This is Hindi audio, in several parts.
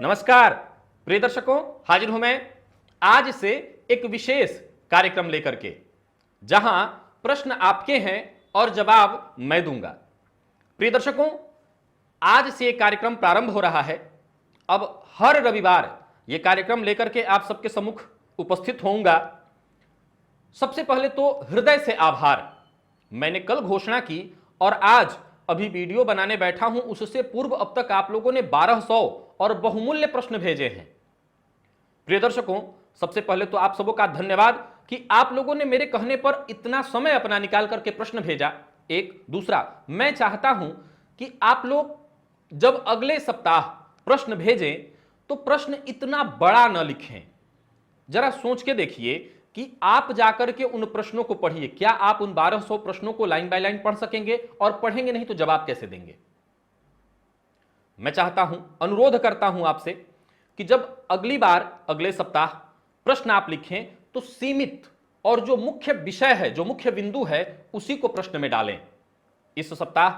नमस्कार प्रिय दर्शकों, हाजिर हूं मैं आज से एक विशेष कार्यक्रम लेकर के, जहां प्रश्न आपके हैं और जवाब मैं दूंगा। प्रिय दर्शकों, आज से एक कार्यक्रम प्रारंभ हो रहा है। अब हर रविवार यह कार्यक्रम लेकर के आप सबके सम्मुख उपस्थित होऊंगा। सबसे पहले तो हृदय से आभार। मैंने कल घोषणा की और आज अभी वीडियो बनाने बैठा हूं, उससे पूर्व अब तक आप लोगों ने 1200 और बहुमूल्य प्रश्न भेजे हैं। प्रिय दर्शकों, सबसे पहले तो आप सबों का धन्यवाद कि आप लोगों ने मेरे कहने पर इतना समय अपना निकाल करके प्रश्न भेजा। एक दूसरा, मैं चाहता हूं कि आप लोग जब अगले सप्ताह प्रश्न भेजें तो प्रश्न इतना बड़ा न लिखें। जरा सोच के देखिए कि आप जाकर के उन प्रश्नों को पढ़िए। क्या आप उन 1200 प्रश्नों को लाइन बाय लाइन पढ़ सकेंगे? और पढ़ेंगे नहीं तो जवाब कैसे देंगे? मैं चाहता हूं, अनुरोध करता हूं आपसे कि जब अगली बार अगले सप्ताह प्रश्न आप लिखें तो सीमित और जो मुख्य विषय है, जो मुख्य बिंदु है, उसी को प्रश्न में डालें। इस सप्ताह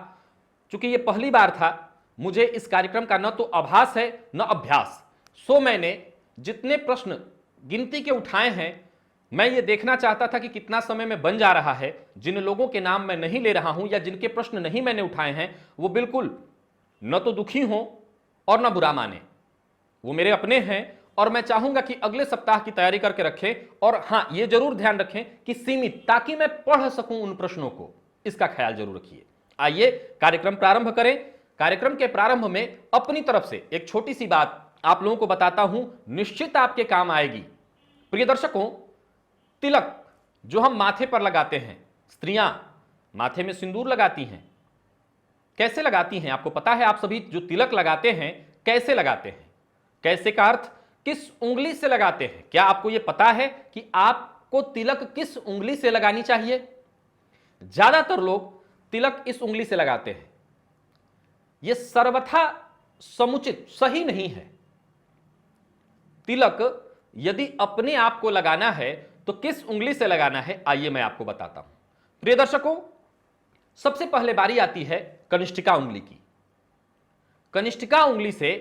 चूंकि यह पहली बार था, मुझे इस कार्यक्रम का न तो आभास है न अभ्यास, सो मैंने जितने प्रश्न गिनती के उठाए हैं, मैं ये देखना चाहता था कि कितना समय में बन जा रहा है। जिन लोगों के नाम मैं नहीं ले रहा हूं या जिनके प्रश्न नहीं मैंने उठाए हैं, वो बिल्कुल न तो दुखी हो और न बुरा माने। वो मेरे अपने हैं और मैं चाहूंगा कि अगले सप्ताह की तैयारी करके रखें। और हां, ये जरूर ध्यान रखें कि सीमित, ताकि मैं पढ़ सकूं उन प्रश्नों को, इसका ख्याल जरूर रखिए। आइए कार्यक्रम प्रारंभ करें। कार्यक्रम के प्रारंभ में अपनी तरफ से एक छोटी सी बात आप लोगों को बताता हूं, निश्चित आपके काम आएगी। प्रिय दर्शकों, तिलक जो हम माथे पर लगाते हैं, स्त्रियां माथे में सिंदूर लगाती हैं। कैसे लगाती हैं आपको पता है? आप सभी जो तिलक लगाते हैं कैसे लगाते हैं? कैसे का अर्थ किस उंगली से लगाते हैं? क्या आपको यह पता है कि आपको तिलक किस उंगली से लगानी चाहिए? ज्यादातर लोग तिलक इस उंगली से लगाते हैं। यह सर्वथा समुचित सही नहीं है। तिलक यदि अपने आप को लगाना है तो किस उंगली से लगाना है, आइए मैं आपको बताता हूं। प्रिय दर्शकों, सबसे पहले बारी आती है कनिष्ठिका उंगली की। कनिष्ठिका उंगली से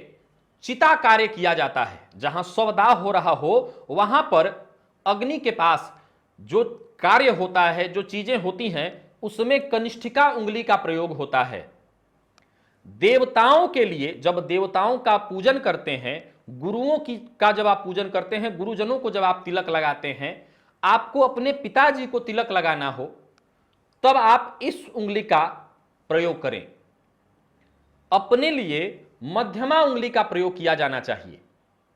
चिता कार्य किया जाता है। जहां शवदाह हो रहा हो, वहां पर अग्नि के पास जो कार्य होता है, जो चीजें होती हैं, उसमें कनिष्ठिका उंगली का प्रयोग होता है। देवताओं के लिए जब देवताओं का पूजन करते हैं, गुरुओं की का जब आप पूजन करते हैं, गुरुजनों को जब आप तिलक लगाते हैं, आपको अपने पिताजी को तिलक लगाना हो, तब आप इस उंगली का प्रयोग करें। अपने लिए मध्यमा उंगली का प्रयोग किया जाना चाहिए।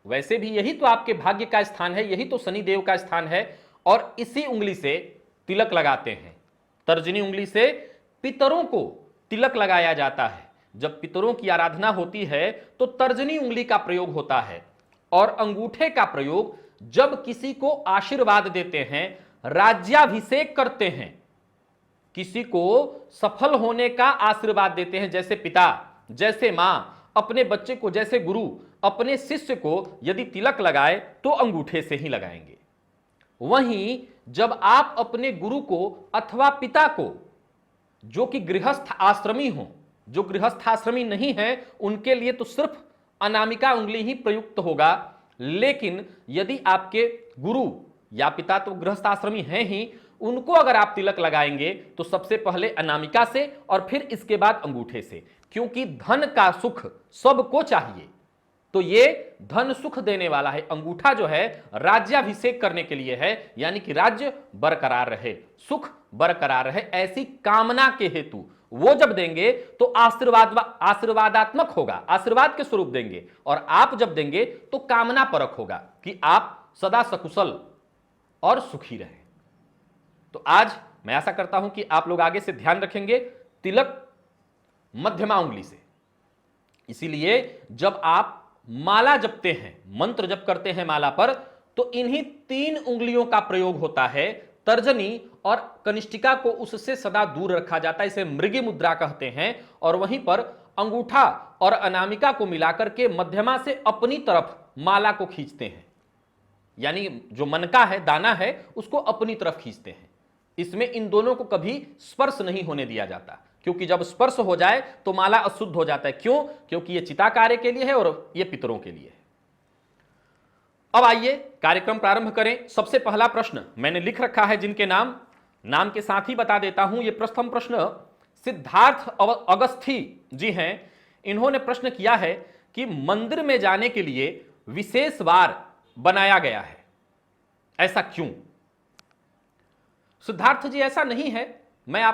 वैसे भी यही तो आपके भाग्य का स्थान है, यही तो शनिदेव का स्थान है, और इसी उंगली से तिलक लगाते हैं। तर्जनी उंगली से पितरों को तिलक लगाया जाता है। जब पितरों की आराधना होती है तो तर्जनी उंगली का प्रयोग होता है। और अंगूठे का प्रयोग जब किसी को आशीर्वाद देते हैं, राज्याभिषेक करते हैं, किसी को सफल होने का आशीर्वाद देते हैं, जैसे पिता, जैसे मां, अपने बच्चे को जैसे गुरु अपने शिष्य को यदि तिलक लगाए तो अंगूठे से ही लगाएंगे। वहीं जब आप अपने गुरु को अथवा पिता को, जो कि गृहस्थ आश्रमी हो, जो गृहस्थ आश्रमी नहीं है, उनके लिए तो सिर्फ अनामिका उंगली ही प्रयुक्त होगा। लेकिन यदि आपके गुरु या पिता तो गृहस्थ आश्रमी हैं ही, उनको अगर आप तिलक लगाएंगे तो सबसे पहले अनामिका से और फिर इसके बाद अंगूठे से, क्योंकि धन का सुख सबको चाहिए। तो ये धन सुख देने वाला है। अंगूठा जो है राज्याभिषेक करने के लिए है, यानी कि राज्य बरकरार रहे, सुख बरकरार रहे, ऐसी कामना के हेतु वो जब देंगे तो आशीर्वादात्मक होगा, आशीर्वाद के स्वरूप देंगे। और आप जब देंगे तो कामना परक होगा कि आप सदा सकुशल और सुखी रहें। तो आज मैं आशा करता हूं कि आप लोग आगे से ध्यान रखेंगे तिलक मध्यमा उंगली से। इसीलिए जब आप माला जपते हैं, मंत्र जप करते हैं माला पर, तो इन्हीं 3 उंगलियों का प्रयोग होता है। तर्जनी और कनिष्ठिका को उससे सदा दूर रखा जाता है, इसे मृगी मुद्रा कहते हैं। और वहीं पर अंगूठा और अनामिका को मिलाकर के मध्यमा से अपनी तरफ माला को खींचते हैं, यानी जो मनका है, दाना है, उसको अपनी तरफ खींचते हैं। इसमें इन दोनों को कभी स्पर्श नहीं होने दिया जाता, क्योंकि जब स्पर्श हो जाए तो माला अशुद्ध हो जाता है। क्यों? क्योंकि यह चिता कार्य के लिए है और यह पितरों के लिए है। अब आइए कार्यक्रम प्रारंभ करें। सबसे पहला प्रश्न मैंने लिख रखा है, जिनके नाम के साथ ही बता देता हूं। यह प्रथम प्रश्न सिद्धार्थ अगस्थी जी हैं। इन्होंने प्रश्न किया है कि मंदिर में जाने के लिए विशेष वार बनाया गया है, ऐसा क्यों? सिद्धार्थ जी, ऐसा नहीं है।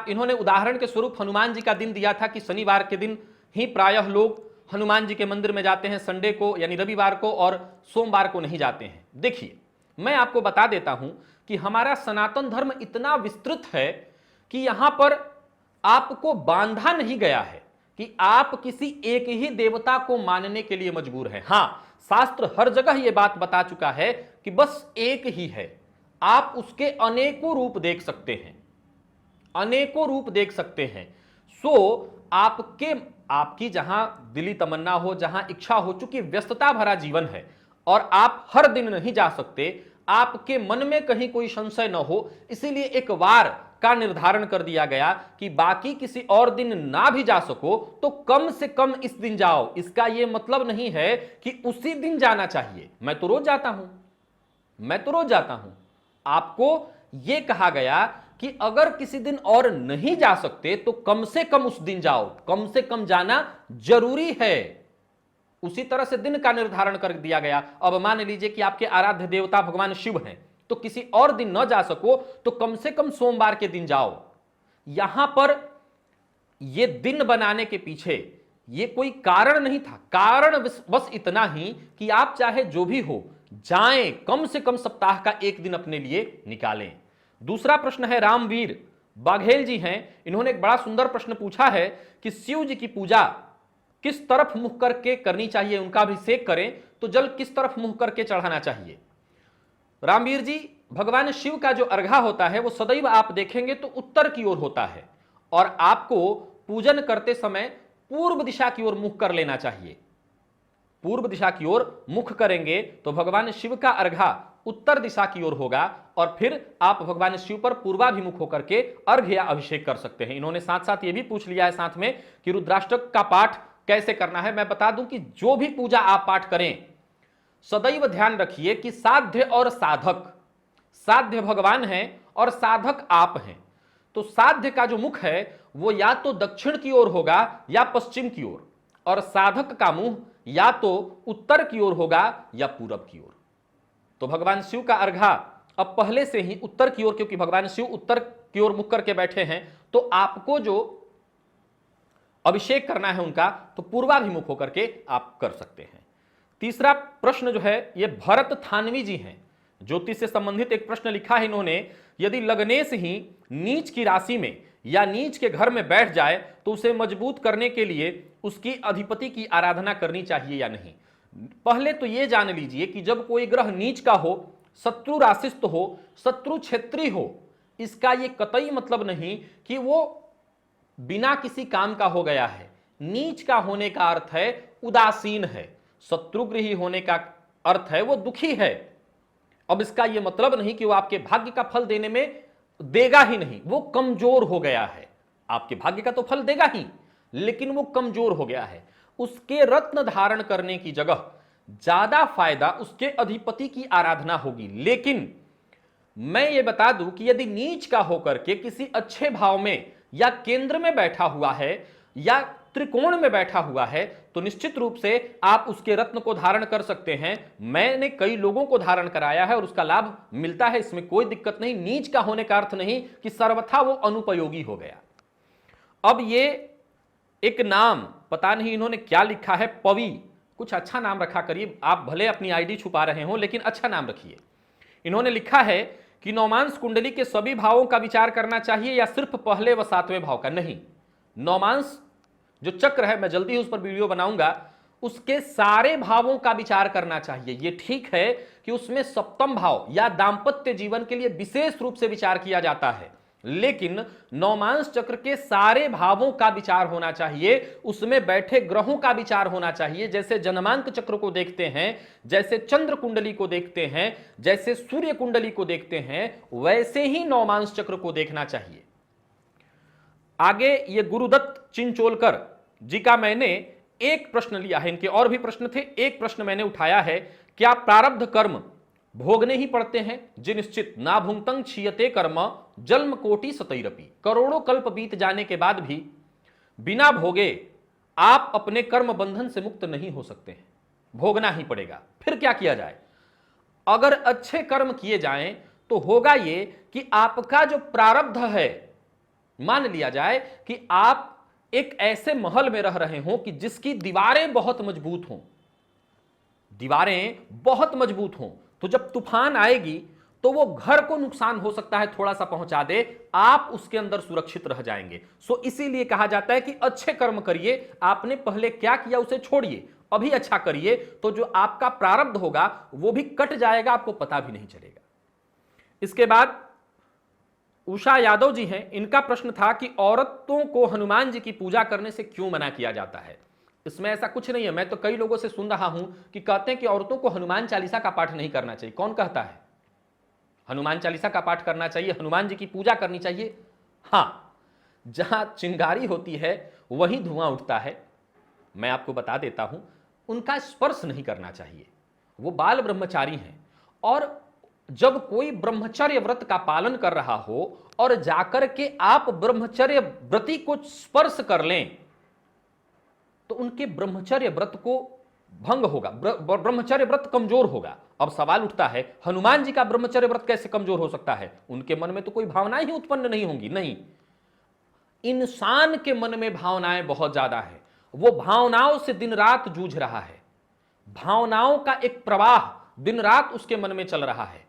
इन्होंने उदाहरण के स्वरूप हनुमान जी का दिन दिया था कि शनिवार के दिन ही प्रायः लोग हनुमान जी के मंदिर में जाते हैं, संडे को यानी रविवार को, और सोमवार को नहीं जाते हैं। देखिए, मैं आपको बता देता हूं कि हमारा सनातन धर्म इतना विस्तृत है कि यहां पर आपको बांधा नहीं गया है कि आप किसी एक ही देवता को मानने के लिए मजबूर हैं। हां, शास्त्र हर जगह यह बात बता चुका है कि बस एक ही है। आप उसके अनेकों रूप देख सकते हैं, अनेकों रूप देख सकते हैं। सो आपकी जहां दिली तमन्ना हो, जहां इच्छा हो, चूंकि व्यस्तता भरा जीवन है और आप हर दिन नहीं जा सकते, आपके मन में कहीं कोई संशय न हो, इसीलिए एक वार का निर्धारण कर दिया गया कि बाकी किसी और दिन ना भी जा सको तो कम से कम इस दिन जाओ। इसका यह मतलब नहीं है कि उसी दिन जाना चाहिए। मैं तो रोज जाता हूं। आपको यह कहा गया कि अगर किसी दिन और नहीं जा सकते तो कम से कम उस दिन जाओ, कम से कम जाना जरूरी है। उसी तरह से दिन का निर्धारण कर दिया गया। अब मान लीजिए कि आपके आराध्य देवता भगवान शिव हैं, तो किसी और दिन न जा सको तो कम से कम सोमवार के दिन जाओ। यहां पर यह दिन बनाने के पीछे यह कोई कारण नहीं था। कारण बस इतना ही कि आप चाहे जो भी हो जाएं, कम से कम सप्ताह का एक दिन अपने लिए निकालें। दूसरा प्रश्न है, रामवीर बाघेल जी हैं। इन्होंने एक बड़ा सुंदर प्रश्न पूछा है कि शिव जी की पूजा किस तरफ मुख करके करनी चाहिए, उनका अभिषेक करें तो जल किस तरफ मुख करके चढ़ाना चाहिए? रामवीर जी, भगवान शिव का जो अर्घा होता है वो सदैव आप देखेंगे तो उत्तर की ओर होता है और आपको पूजन करते समय पूर्व दिशा की ओर मुख कर लेना चाहिए। पूर्व दिशा की ओर मुख करेंगे तो भगवान शिव का अर्घा उत्तर दिशा की ओर होगा और फिर आप भगवान शिव पर पूर्वाभिमुख होकर के अर्घ्य या अभिषेक कर सकते हैं। इन्होंने साथ साथ यह भी पूछ लिया है साथ में कि रुद्राष्टक का पाठ कैसे करना है। मैं बता दूं कि जो भी पूजा आप पाठ करें, सदैव ध्यान रखिए कि साध्य और साधक, साध्य भगवान है और साधक आप हैं। तो साध्य का जो मुख है वो या तो दक्षिण की ओर होगा या पश्चिम की ओर, और साधक का मुंह या तो उत्तर की ओर होगा या पूरब की ओर। तो भगवान शिव का अर्घा अब पहले से ही उत्तर की ओर, क्योंकि भगवान शिव उत्तर की ओर मुख करके बैठे हैं, तो आपको जो अभिषेक करना है उनका तो पूर्वाभिमुख होकर के आप कर सकते हैं। तीसरा प्रश्न जो है ये भरत थानवी जी हैं। ज्योतिष से संबंधित एक प्रश्न लिखा है इन्होंने, यदि लग्नेश ही नीच की राशि में या नीच के घर में बैठ जाए तो उसे मजबूत करने के लिए उसकी अधिपति की आराधना करनी चाहिए या नहीं? पहले तो यह जान लीजिए कि जब कोई ग्रह नीच का हो, शत्रु राशिस्थ हो, शत्रु क्षेत्री हो, इसका यह कतई मतलब नहीं कि वो बिना किसी काम का हो गया है। नीच का होने का अर्थ है उदासीन है, शत्रुगृही होने का अर्थ है वो दुखी है। अब इसका यह मतलब नहीं कि वो आपके भाग्य का फल देने में देगा ही नहीं, वो कमजोर हो गया है। आपके भाग्य का तो फल देगा ही, लेकिन वो कमजोर हो गया है। उसके रत्न धारण करने की जगह ज्यादा फायदा उसके अधिपति की आराधना होगी। लेकिन मैं ये बता दूं कि यदि नीच का होकर के किसी अच्छे भाव में या केंद्र में बैठा हुआ है या त्रिकोण में बैठा हुआ है तो निश्चित रूप से आप उसके रत्न को धारण कर सकते हैं। मैंने कई लोगों को धारण कराया है और उसका लाभ मिलता है, इसमें कोई दिक्कत नहीं। नीच का होने का अर्थ नहीं कि सर्वथा वो अनुपयोगी हो गया। अब ये एक नाम पता नहीं इन्होंने क्या लिखा है, पवी, कुछ अच्छा नाम रखा करिए। आप भले अपनी आईडी छुपा रहे हो लेकिन अच्छा नाम रखिए। इन्होंने लिखा है कि नौमांस कुंडली के सभी भावों का विचार करना चाहिए या सिर्फ पहले व सातवें भाव का? नहीं, नौमांस जो चक्र है, मैं जल्दी उस पर वीडियो बनाऊंगा, उसके सारे भावों का विचार करना चाहिए। यह ठीक है कि उसमें सप्तम भाव या दाम्पत्य जीवन के लिए विशेष रूप से विचार किया जाता है, लेकिन नौमांस चक्र के सारे भावों का विचार होना चाहिए, उसमें बैठे ग्रहों का विचार होना चाहिए। जैसे जन्मांक चक्र को देखते हैं, जैसे चंद्र कुंडली को देखते हैं, जैसे सूर्य कुंडली को देखते हैं, वैसे ही नौमांस चक्र को देखना चाहिए। आगे ये गुरुदत्त चिंचोलकर जी का मैंने एक प्रश्न लिया है, इनके और भी प्रश्न थे, एक प्रश्न मैंने उठाया है, क्या प्रारब्ध कर्म भोगने ही पड़ते हैं? जिन निश्चित ना भुंक्तं क्षीयते कर्म जन्म कोटि सतैरपि। करोड़ों कल्प बीत जाने के बाद भी बिना भोगे आप अपने कर्म बंधन से मुक्त नहीं हो सकते हैं, भोगना ही पड़ेगा। फिर क्या किया जाए? अगर अच्छे कर्म किए जाएं तो होगा ये कि आपका जो प्रारब्ध है, मान लिया जाए कि आप एक ऐसे महल में रह रहे हो कि जिसकी दीवारें बहुत मजबूत हों, दीवारें बहुत मजबूत हों, तो जब तूफान आएगी तो वो घर को नुकसान हो सकता है थोड़ा सा पहुंचा दे, आप उसके अंदर सुरक्षित रह जाएंगे। सो इसीलिए कहा जाता है कि अच्छे कर्म करिए, आपने पहले क्या किया उसे छोड़िए, अभी अच्छा करिए, तो जो आपका प्रारब्ध होगा वो भी कट जाएगा, आपको पता भी नहीं चलेगा। इसके बाद उषा यादव जी हैं, इनका प्रश्न था कि औरतों को हनुमान जी की पूजा करने से क्यों मना किया जाता है? इसमें ऐसा कुछ नहीं है। मैं तो कई लोगों से सुन रहा हूं कि कहते हैं कि औरतों को हनुमान चालीसा का पाठ नहीं करना चाहिए। कौन कहता है? हनुमान चालीसा का पाठ करना चाहिए, हनुमान जी की पूजा करनी चाहिए। हां, जहां चिंगारी होती है वहीं धुआं उठता है। मैं आपको बता देता हूं, उनका स्पर्श नहीं करना चाहिए, वो बाल ब्रह्मचारी हैं। और जब कोई ब्रह्मचर्य व्रत का पालन कर रहा हो और जाकर के आप ब्रह्मचर्य व्रती को स्पर्श कर लें तो उनके ब्रह्मचर्य व्रत को भंग होगा, ब्रह्मचर्य व्रत कमजोर होगा। अब सवाल उठता है, हनुमान जी का ब्रह्मचर्य व्रत कैसे कमजोर हो सकता है? उनके मन में तो कोई भावनाएं ही उत्पन्न नहीं होंगी। नहीं, इंसान के मन में भावनाएं बहुत ज्यादा है, वो भावनाओं से दिन रात जूझ रहा है, भावनाओं का एक प्रवाह दिन रात उसके मन में चल रहा है,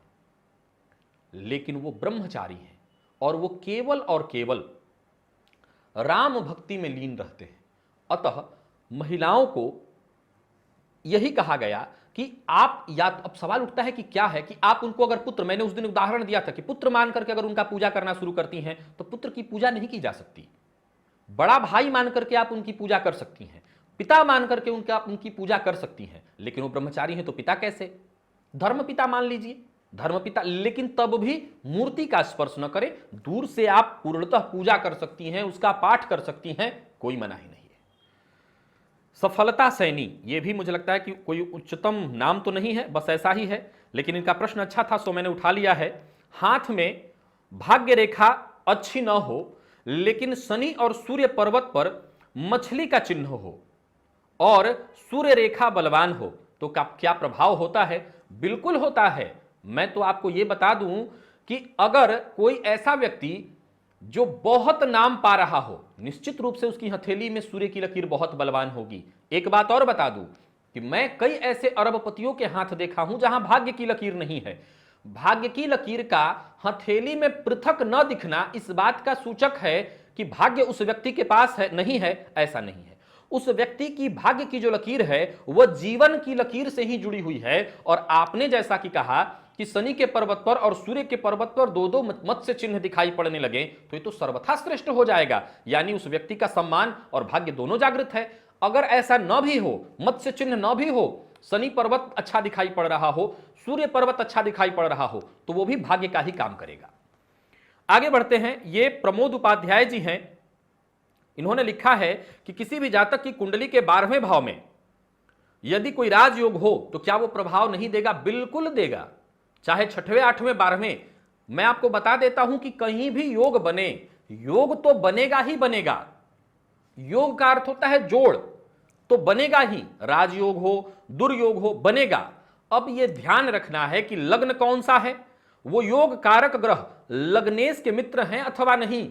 लेकिन वो ब्रह्मचारी है और वो केवल और केवल राम भक्ति में लीन रहते हैं। अतः महिलाओं को यही कहा गया कि आप, या अब सवाल उठता है कि क्या है कि आप उनको अगर पुत्र, मैंने उस दिन उदाहरण दिया था कि पुत्र मान करके अगर उनका पूजा करना शुरू करती हैं तो पुत्र की पूजा नहीं की जा सकती। बड़ा भाई मान करके आप उनकी पूजा कर सकती हैं, पिता मान करके उनकी पूजा कर सकती हैं, लेकिन वो ब्रह्मचारी हैं तो पिता कैसे? धर्म पिता मान लीजिए, धर्म पिता, लेकिन तब भी मूर्ति का स्पर्श न करें, दूर से आप पूर्णतः पूजा कर सकती हैं, उसका पाठ कर सकती हैं, कोई मना ही नहीं है। सफलता सैनी, ये भी मुझे लगता है कि कोई उच्चतम नाम तो नहीं है, बस ऐसा ही है, लेकिन इनका प्रश्न अच्छा था सो मैंने उठा लिया है। हाथ में भाग्य रेखा अच्छी न हो, लेकिन शनि और सूर्य पर्वत पर मछली का चिन्ह हो और सूर्य रेखा बलवान हो तो क्या प्रभाव होता है? बिल्कुल होता है। मैं तो आपको यह बता दूं कि अगर कोई ऐसा व्यक्ति जो बहुत नाम पा रहा हो, निश्चित रूप से उसकी हथेली में सूर्य की लकीर बहुत बलवान होगी। एक बात और बता दूं कि मैं कई ऐसे अरबपतियों के हाथ देखा हूं जहां भाग्य की लकीर नहीं है। भाग्य की लकीर का हथेली में पृथक न दिखना इस बात का सूचक है कि भाग्य उस व्यक्ति के पास है, नहीं है, ऐसा नहीं है। उस व्यक्ति की भाग्य की जो लकीर है वह जीवन की लकीर से ही जुड़ी हुई है। और आपने जैसा कि कहा कि शनि के पर्वत पर और सूर्य के पर्वत पर दो दो मत्स्य चिन्ह दिखाई पड़ने लगे तो ये तो सर्वथा श्रेष्ठ हो जाएगा, यानी उस व्यक्ति का सम्मान और भाग्य दोनों जागृत है। अगर ऐसा न भी हो, मत्स्य चिन्ह न भी हो, शनि पर्वत अच्छा दिखाई पड़ रहा हो, सूर्य पर्वत अच्छा दिखाई पड़ रहा हो, तो वो भी भाग्य का ही काम करेगा। आगे बढ़ते हैं, ये प्रमोद उपाध्याय जी हैं, इन्होंने लिखा है कि किसी भी जातक की कुंडली के 12वें भाव में यदि कोई राजयोग हो तो क्या वो प्रभाव नहीं देगा? बिल्कुल देगा, चाहे 6वें 8वें 12वें। मैं आपको बता देता हूं कि कहीं भी योग बने, योग तो बनेगा ही बनेगा। योग का अर्थ होता है जोड़, तो बनेगा ही, राजयोग हो दुर्योग हो, बनेगा। अब यह ध्यान रखना है कि लग्न कौन सा है, वो योग कारक ग्रह लग्नेश के मित्र हैं अथवा नहीं,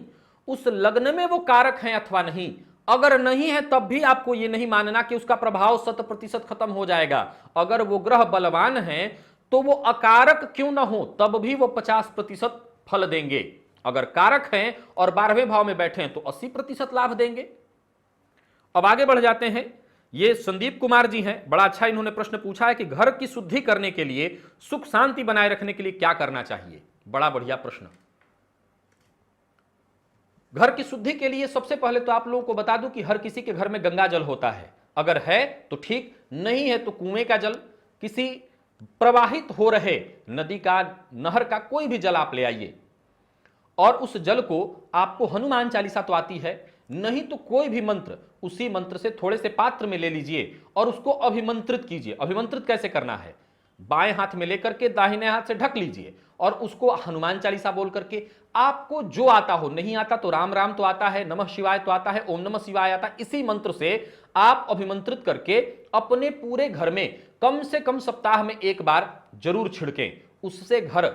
उस लग्न में वो कारक हैं अथवा नहीं। अगर नहीं है तब भी आपको यह नहीं मानना कि उसका प्रभाव 100% खत्म हो जाएगा। अगर वो ग्रह बलवान हैं तो वो अकारक क्यों ना हो तब भी वो 50% फल देंगे। अगर कारक हैं और 12वें भाव में बैठे हैं तो 80% लाभ देंगे। अब आगे बढ़ जाते हैं, ये संदीप कुमार जी हैं, बड़ा अच्छा इन्होंने प्रश्न पूछा है कि घर की शुद्धि करने के लिए, सुख शांति बनाए रखने के लिए क्या करना चाहिए? बड़ा बढ़िया प्रश्न। घर की शुद्धि के लिए सबसे पहले तो आप लोगों को बता दूं कि हर किसी के घर में गंगा जल होता है, अगर है तो ठीक, नहीं है तो कुएं का जल, किसी प्रवाहित हो रहे नदी का, नहर का, कोई भी जल आप ले आइए और उस जल को आपको हनुमान चालीसा तो आती है, नहीं तो कोई भी मंत्र, उसी मंत्र से थोड़े से पात्र में ले लीजिए और उसको अभिमंत्रित कीजिए। अभिमंत्रित कैसे करना है, बाएं हाथ में लेकर के दाहिने हाथ से ढक लीजिए और उसको हनुमान चालीसा बोल करके, आपको जो आता हो, नहीं आता तो राम राम तो आता है, नमः शिवाय तो आता है, ओम नमः शिवाय आता है, इसी मंत्र से आप अभिमंत्रित करके अपने पूरे घर में कम से कम सप्ताह में एक बार जरूर छिड़कें। उससे घर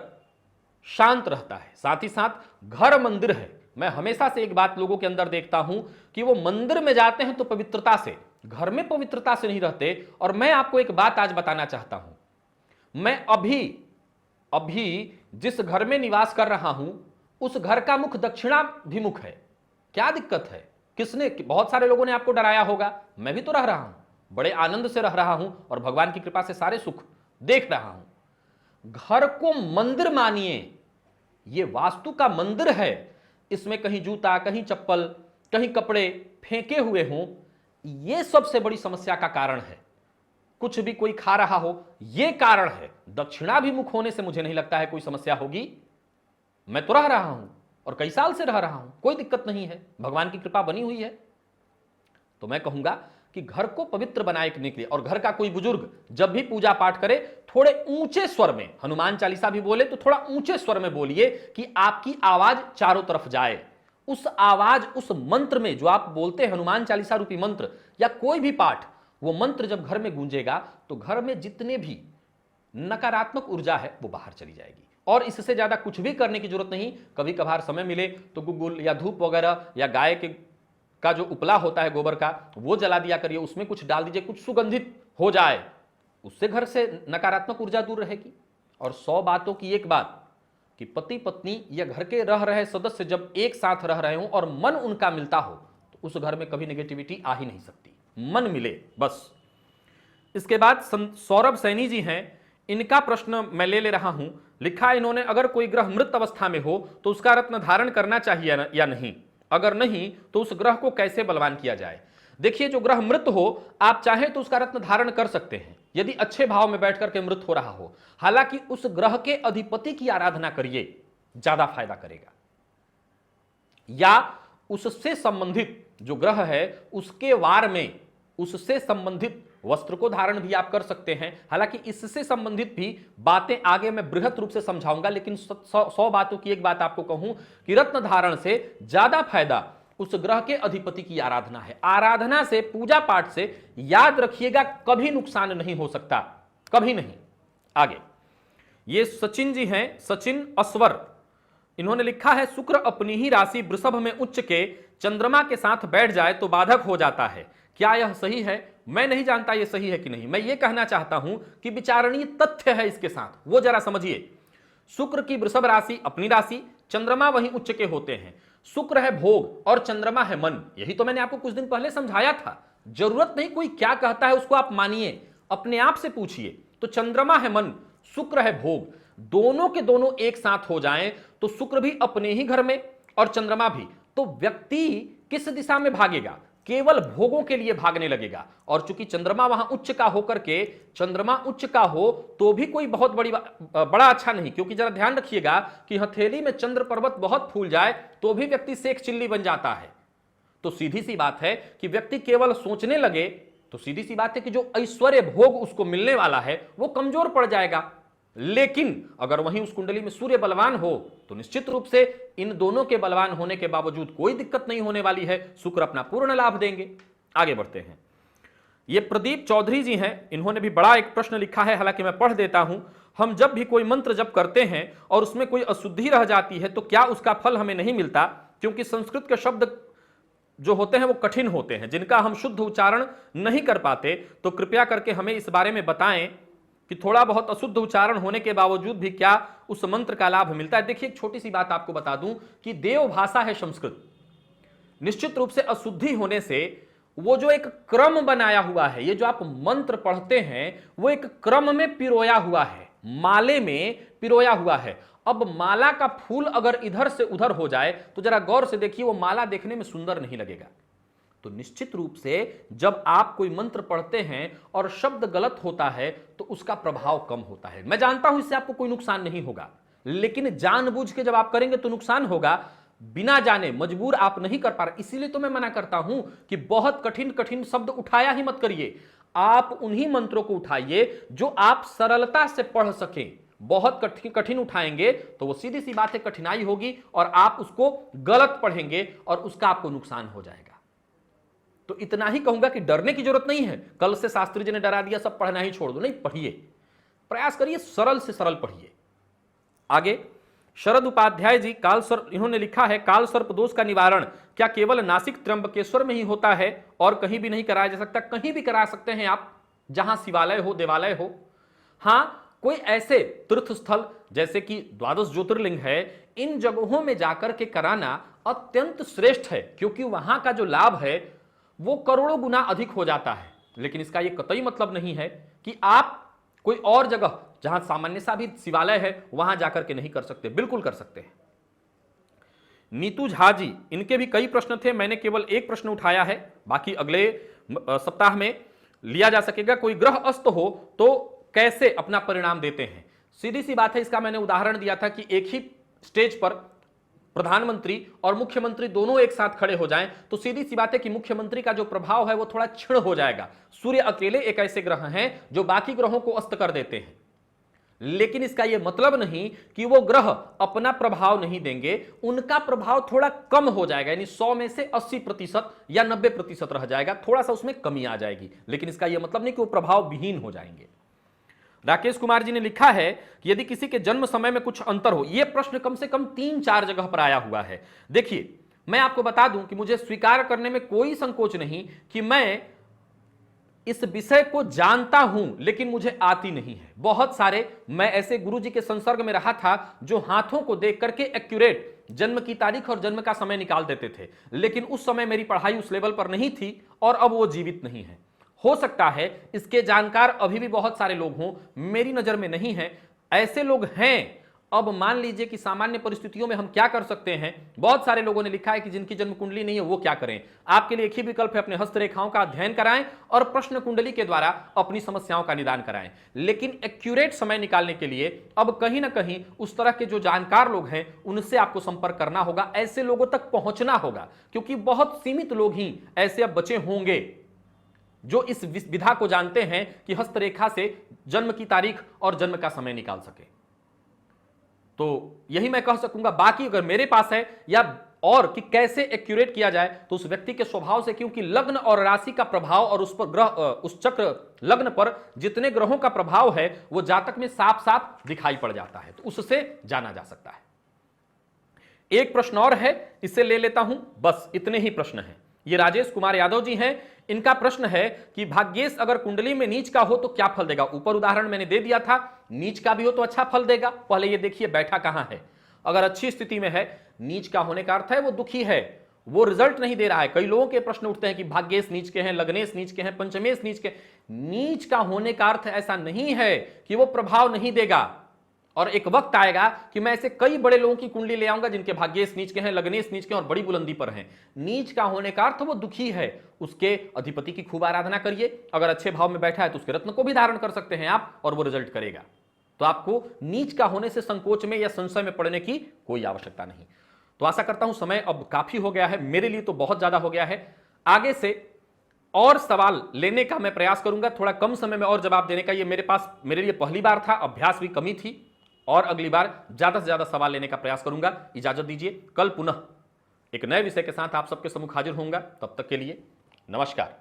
शांत रहता है। साथ ही साथ घर मंदिर है। मैं हमेशा से एक बात लोगों के अंदर देखता हूं कि वो मंदिर में जाते हैं तो पवित्रता से, घर में पवित्रता से नहीं रहते। और मैं आपको एक बात आज बताना चाहता हूं, मैं अभी जिस घर में निवास कर रहा हूं उस घर का मुख दक्षिणाभिमुख है। क्या दिक्कत है, किसने, बहुत सारे लोगों ने आपको डराया होगा, मैं भी तो रह रहा हूं, बड़े आनंद से रह रहा हूं और भगवान की कृपा से सारे सुख देख रहा हूं। घर को मंदिर मानिए, ये वास्तु का मंदिर है। इसमें कहीं जूता, कहीं चप्पल, कहीं कपड़े फेंके हुए हों, यह सबसे बड़ी समस्या का कारण है। कुछ भी कोई खा रहा हो, यह कारण है। दक्षिणाभिमुख होने से मुझे नहीं लगता है कोई समस्या होगी। मैं तो रह रहा हूं और कई साल से रह रहा हूं, कोई दिक्कत नहीं है, भगवान की कृपा बनी हुई है। तो मैं कहूंगा कि घर को पवित्र बनाए रखने के लिए, और घर का कोई बुजुर्ग जब भी पूजा पाठ करे थोड़े ऊंचे स्वर में, हनुमान चालीसा भी बोले तो थोड़ा ऊंचे स्वर में बोलिए कि आपकी आवाज चारों तरफ जाए। उस आवाज, उस मंत्र में जो आप बोलते हैं हनुमान चालीसा रूपी मंत्र या कोई भी पाठ, वो मंत्र जब घर में गूंजेगा तो घर में जितने भी नकारात्मक ऊर्जा है वो बाहर चली जाएगी। और इससे ज्यादा कुछ भी करने की जरूरत नहीं। कभी कभार समय मिले तो गुग्गुल या धूप वगैरह या गाय के का जो उपला होता है गोबर का, वो जला दिया करिए, उसमें कुछ डाल दीजिए, कुछ सुगंधित हो जाए, उससे घर से नकारात्मक ऊर्जा दूर रहेगी। और 100 बातों की एक बात कि पति पत्नी या घर के रह रहे सदस्य जब एक साथ रह रहे हों और मन उनका मिलता हो तो उस घर में कभी नेगेटिविटी आ ही नहीं सकती। मन मिले बस। इसके बाद सौरभ सैनी जी हैं, इनका प्रश्न मैं ले रहा हूं। लिखा इन्होंने, अगर कोई ग्रह मृत अवस्था में हो तो उसका रत्न धारण करना चाहिए या नहीं, अगर नहीं तो उस ग्रह को कैसे बलवान किया जाए। देखिए, जो ग्रह मृत हो आप चाहें तो उसका रत्न धारण कर सकते हैं, यदि अच्छे भाव में बैठ करके मृत हो रहा हो। हालांकि उस ग्रह के अधिपति की आराधना करिए, ज्यादा फायदा करेगा। या उससे संबंधित जो ग्रह है उसके वार में उससे संबंधित वस्त्र को धारण भी आप कर सकते हैं। हालांकि इससे संबंधित भी बातें आगे मैं बृहत रूप से समझाऊंगा, लेकिन 100 बातों की एक बात आपको कहूं कि रत्न धारण से ज्यादा फायदा उस ग्रह के अधिपति की आराधना है। आराधना से, पूजा पाठ से, याद रखिएगा, कभी नुकसान नहीं हो सकता, कभी नहीं। आगे ये सचिन जी हैं, सचिन अस्वर, इन्होंने लिखा है, शुक्र अपनी ही राशि वृषभ में उच्च के चंद्रमा के साथ बैठ जाए तो बाधक हो जाता है, क्या यह सही है? मैं नहीं जानता यह सही है कि नहीं। मैं यह कहना चाहता हूं कि विचारणीय तथ्य है इसके साथ, वो जरा समझिए। शुक्र की वृषभ राशि अपनी राशि, चंद्रमा वहीं उच्च के होते हैं। शुक्र है भोग और चंद्रमा है मन। यही तो मैंने आपको कुछ दिन पहले समझाया था। जरूरत नहीं कोई क्या कहता है उसको आप मानिए, अपने आप से पूछिए। तो चंद्रमा है मन, शुक्र है भोग, दोनों के दोनों एक साथ हो जाएं तो शुक्र भी अपने ही घर में और चंद्रमा भी, तो व्यक्ति किस दिशा में भागेगा? केवल भोगों के लिए भागने लगेगा। और चूंकि चंद्रमा वहां उच्च का होकर के, चंद्रमा उच्च का हो तो भी कोई बहुत बड़ा अच्छा नहीं, क्योंकि जरा ध्यान रखिएगा कि हथेली में चंद्र पर्वत बहुत फूल जाए तो भी व्यक्ति शेख चिल्ली बन जाता है। तो सीधी सी बात है कि व्यक्ति केवल सोचने लगे तो सीधी सी बात है कि जो ऐश्वर्य भोग उसको मिलने वाला है वो कमजोर पड़ जाएगा। लेकिन अगर वहीं उस कुंडली में सूर्य बलवान हो तो निश्चित रूप से इन दोनों के बलवान होने के बावजूद कोई दिक्कत नहीं होने वाली है, शुक्र अपना पूर्ण लाभ देंगे। आगे बढ़ते हैं। ये प्रदीप चौधरी जी हैं, इन्होंने भी बड़ा एक प्रश्न लिखा है, हालांकि मैं पढ़ देता हूं। हम जब भी कोई मंत्र जप करते हैं और उसमें कोई अशुद्धि रह जाती है तो क्या उसका फल हमें नहीं मिलता? क्योंकि संस्कृत के शब्द जो होते हैं वो कठिन होते हैं, जिनका हम शुद्ध उच्चारण नहीं कर पाते। तो कृपया करके हमें इस बारे में बताएं कि थोड़ा बहुत अशुद्ध उच्चारण होने के बावजूद भी क्या उस मंत्र का लाभ मिलता है। देखिए, एक छोटी सी बात आपको बता दूं कि देव भाषा है संस्कृत। निश्चित रूप से अशुद्धि होने से वो जो एक क्रम बनाया हुआ है, ये जो आप मंत्र पढ़ते हैं वो एक क्रम में पिरोया हुआ है, माले में पिरोया हुआ है। अब माला का फूल अगर इधर से उधर हो जाए तो जरा गौर से देखिए, वो माला देखने में सुंदर नहीं लगेगा। तो निश्चित रूप से जब आप कोई मंत्र पढ़ते हैं और शब्द गलत होता है तो उसका प्रभाव कम होता है। मैं जानता हूं इससे आपको कोई नुकसान नहीं होगा, लेकिन जानबूझ के जब आप करेंगे तो नुकसान होगा। बिना जाने मजबूर आप नहीं कर पा रहे, इसीलिए तो मैं मना करता हूं कि बहुत कठिन कठिन शब्द उठाया ही मत करिए। आप उन्हीं मंत्रों को उठाइए जो आप सरलता से पढ़ सकें। बहुत कठिन कठिन उठाएंगे तो वो सीधी सी बात है, कठिनाई होगी और आप उसको गलत पढ़ेंगे और उसका आपको नुकसान हो जाएगा। तो इतना ही कहूंगा कि डरने की जरूरत नहीं है। कल से शास्त्री जी ने डरा दिया, सब पढ़ना ही छोड़ दो, नहीं, पढ़िए, प्रयास करिए, सरल से सरल पढ़िए। आगे शरद उपाध्याय जी इन्होंने लिखा है, काल सर्प दोष का निवारण क्या केवल नासिक त्र्यंबकेश्वर में ही होता है और कहीं भी नहीं कराया जा सकता? कहीं भी करा सकते हैं आप, जहां शिवालय हो, देवालय हो। हां, कोई ऐसे तीर्थ स्थल जैसे कि द्वादश ज्योतिर्लिंग है, इन जगहों में जाकर के कराना अत्यंत श्रेष्ठ है, क्योंकि वहां का जो लाभ है वो करोड़ों गुना अधिक हो जाता है। लेकिन इसका यह कतई मतलब नहीं है कि आप कोई और जगह जहां सामान्य सा भी शिवालय है वहां जाकर के नहीं कर सकते, बिल्कुल कर सकते हैं। नीतू झा जी, इनके भी कई प्रश्न थे, मैंने केवल एक प्रश्न उठाया है, बाकी अगले सप्ताह में लिया जा सकेगा। कोई ग्रह अस्त हो तो कैसे अपना परिणाम देते हैं? सीधी सी बात है, इसका मैंने उदाहरण दिया था कि एक ही स्टेज पर प्रधानमंत्री और मुख्यमंत्री दोनों एक साथ खड़े हो जाएं तो सीधी सी बात है कि मुख्यमंत्री का जो प्रभाव है वो थोड़ा क्षीण हो जाएगा। सूर्य अकेले एक ऐसे ग्रह हैं जो बाकी ग्रहों को अस्त कर देते हैं, लेकिन इसका यह मतलब नहीं कि वो ग्रह अपना प्रभाव नहीं देंगे, उनका प्रभाव थोड़ा कम हो जाएगा, यानी 100 में से 80% या 90% रह जाएगा, थोड़ा सा उसमें कमी आ जाएगी, लेकिन इसका यह मतलब नहीं कि वो प्रभाव विहीन हो जाएंगे। राकेश कुमार जी ने लिखा है कि यदि किसी के जन्म समय में कुछ अंतर हो, यह प्रश्न कम से कम 3-4 जगह पर आया हुआ है। देखिए, मैं आपको बता दूं कि मुझे स्वीकार करने में कोई संकोच नहीं कि मैं इस विषय को जानता हूं लेकिन मुझे आती नहीं है। बहुत सारे, मैं ऐसे गुरुजी के संसर्ग में रहा था जो हाथों को देख करके एक्यूरेट जन्म की तारीख और जन्म का समय निकाल देते थे, लेकिन उस समय मेरी पढ़ाई उस लेवल पर नहीं थी और अब वो जीवित नहीं है। हो सकता है इसके जानकार अभी भी बहुत सारे लोग हों, मेरी नजर में नहीं है, ऐसे लोग हैं। अब मान लीजिए कि सामान्य परिस्थितियों में हम क्या कर सकते हैं। बहुत सारे लोगों ने लिखा है कि जिनकी जन्म कुंडली नहीं है वो क्या करें। आपके लिए एक ही विकल्प है, अपने हस्तरेखाओं का अध्ययन कराएं और प्रश्न कुंडली के द्वारा अपनी समस्याओं का निदान कराएं। लेकिन एक्यूरेट समय निकालने के लिए अब कहीं ना कहीं उस तरह के जो जानकार लोग हैं उनसे आपको संपर्क करना होगा, ऐसे लोगों तक पहुंचना होगा, क्योंकि बहुत सीमित लोग ही ऐसे अब बचे होंगे जो इस विधा को जानते हैं कि हस्तरेखा से जन्म की तारीख और जन्म का समय निकाल सके। तो यही मैं कह सकूंगा। बाकी अगर मेरे पास है या और कि कैसे एक्यूरेट किया जाए, तो उस व्यक्ति के स्वभाव से, क्योंकि लग्न और राशि का प्रभाव और उस पर ग्रह, उस चक्र लग्न पर जितने ग्रहों का प्रभाव है वो जातक में साफ साफ दिखाई पड़ जाता है, तो उससे जाना जा सकता है। एक प्रश्न और है, इसे ले लेता हूं, बस इतने ही प्रश्न हैं। ये राजेश कुमार यादव जी हैं, इनका प्रश्न है कि भाग्येश अगर कुंडली में नीच का हो तो क्या फल देगा? ऊपर उदाहरण मैंने दे दिया था, नीच का भी हो तो अच्छा फल देगा। पहले ये देखिए बैठा कहां है। अगर अच्छी स्थिति में है, नीच का होने का अर्थ है वो दुखी है, वो रिजल्ट नहीं दे रहा है। कई लोगों के प्रश्न उठते हैं कि भाग्येश नीच के हैं, लग्नेश नीच के हैं, पंचमेश नीच के। नीच का होने का अर्थ ऐसा नहीं है कि वो प्रभाव नहीं देगा। और एक वक्त आएगा कि मैं ऐसे कई बड़े लोगों की कुंडली ले आऊंगा जिनके भाग्येश नीच के हैं, लग्नेश नीच के हैं और बड़ी बुलंदी पर हैं। नीच का होने का अर्थ वो दुखी है, उसके अधिपति की खूब आराधना करिए। अगर अच्छे भाव में बैठा है तो उसके रत्न को भी धारण कर सकते हैं आप और वो रिजल्ट करेगा। तो आपको नीच का होने से संकोच में या संशय में पड़ने की कोई आवश्यकता नहीं। तो आशा करता हूं समय अब काफी हो गया है, मेरे लिए तो बहुत ज्यादा हो गया है। आगे से और सवाल लेने का मैं प्रयास करूंगा, थोड़ा कम समय में और जवाब देने का। ये मेरे लिए पहली बार था, अभ्यास भी कमी थी, और अगली बार ज्यादा से ज्यादा सवाल लेने का प्रयास करूंगा। इजाजत दीजिए, कल पुनः एक नए विषय के साथ आप सबके सम्मुख हाजिर होऊंगा। तब तक के लिए नमस्कार।